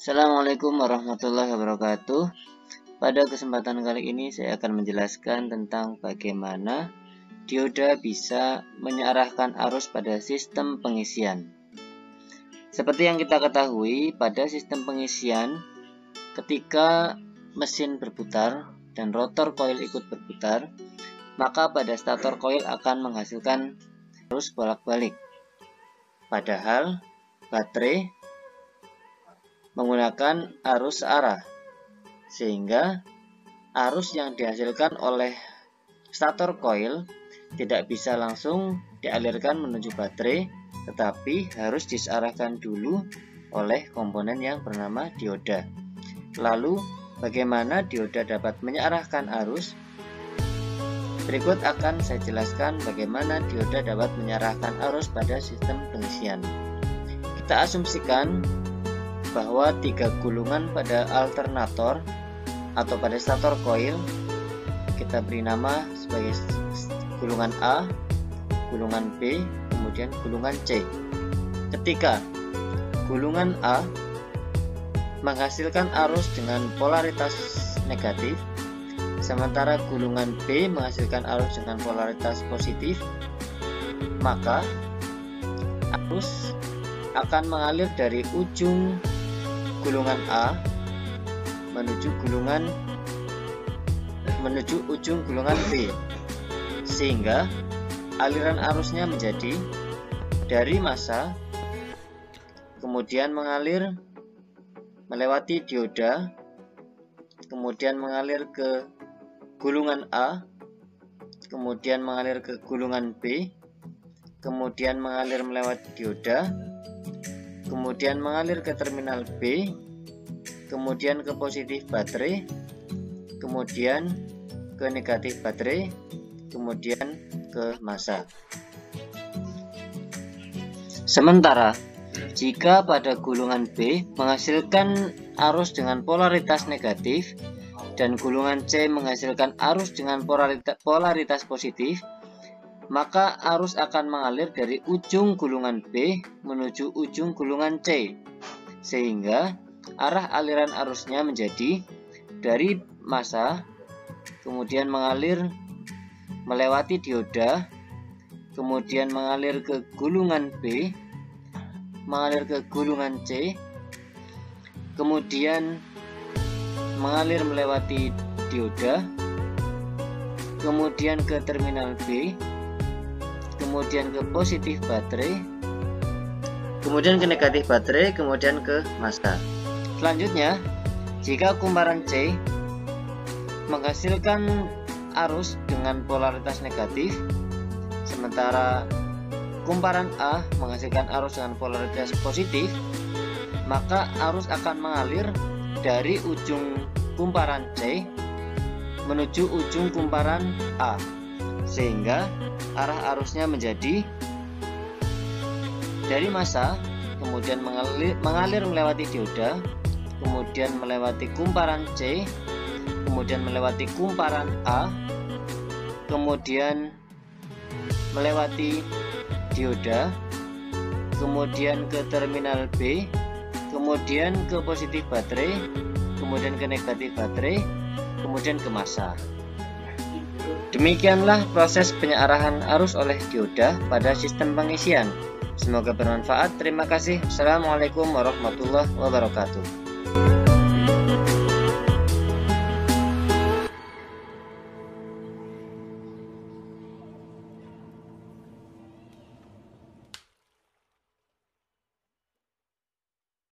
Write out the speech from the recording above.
Assalamualaikum warahmatullahi wabarakatuh. Pada kesempatan kali ini saya akan menjelaskan tentang bagaimana dioda bisa mengarahkan arus pada sistem pengisian. Seperti yang kita ketahui, pada sistem pengisian, ketika mesin berputar dan rotor koil ikut berputar, maka pada stator koil akan menghasilkan arus bolak-balik. Padahal baterai menggunakan arus searah, sehingga arus yang dihasilkan oleh stator koil tidak bisa langsung dialirkan menuju baterai, tetapi harus diarahkan dulu oleh komponen yang bernama dioda. Lalu, bagaimana dioda dapat mengarahkan arus? Berikut akan saya jelaskan bagaimana dioda dapat mengarahkan arus pada sistem pengisian. Kita asumsikan bahwa 3 gulungan pada alternator atau pada stator koil kita beri nama sebagai gulungan A, gulungan B, kemudian gulungan C. Ketika gulungan A menghasilkan arus dengan polaritas negatif, sementara gulungan B menghasilkan arus dengan polaritas positif, maka arus akan mengalir dari ujung gulungan A menuju ujung gulungan B, sehingga aliran arusnya menjadi dari massa, kemudian mengalir melewati dioda, kemudian mengalir ke gulungan A, kemudian mengalir ke gulungan B, kemudian mengalir melewati dioda, kemudian mengalir ke terminal B, kemudian ke positif baterai, kemudian ke negatif baterai, kemudian ke massa. Sementara jika pada gulungan B menghasilkan arus dengan polaritas negatif dan gulungan C menghasilkan arus dengan polaritas positif, maka arus akan mengalir dari ujung gulungan B menuju ujung gulungan C, sehingga arah aliran arusnya menjadi dari massa, kemudian mengalir melewati dioda, kemudian mengalir ke gulungan B, mengalir ke gulungan C, kemudian mengalir melewati dioda, kemudian ke terminal B, kemudian ke positif baterai, kemudian ke negatif baterai, kemudian ke massa. Selanjutnya, jika kumparan C menghasilkan arus dengan polaritas negatif, sementara kumparan A menghasilkan arus dengan polaritas positif, maka arus akan mengalir dari ujung kumparan C menuju ujung kumparan A, sehingga arah arusnya menjadi dari massa, kemudian mengalir melewati dioda, kemudian melewati kumparan C, kemudian melewati kumparan A, kemudian melewati dioda, kemudian ke terminal B, kemudian ke positif baterai, kemudian ke negatif baterai, kemudian ke massa. Demikianlah proses penyarahan arus oleh dioda pada sistem pengisian. Semoga bermanfaat. Terima kasih. Assalamualaikum warahmatullahi wabarakatuh.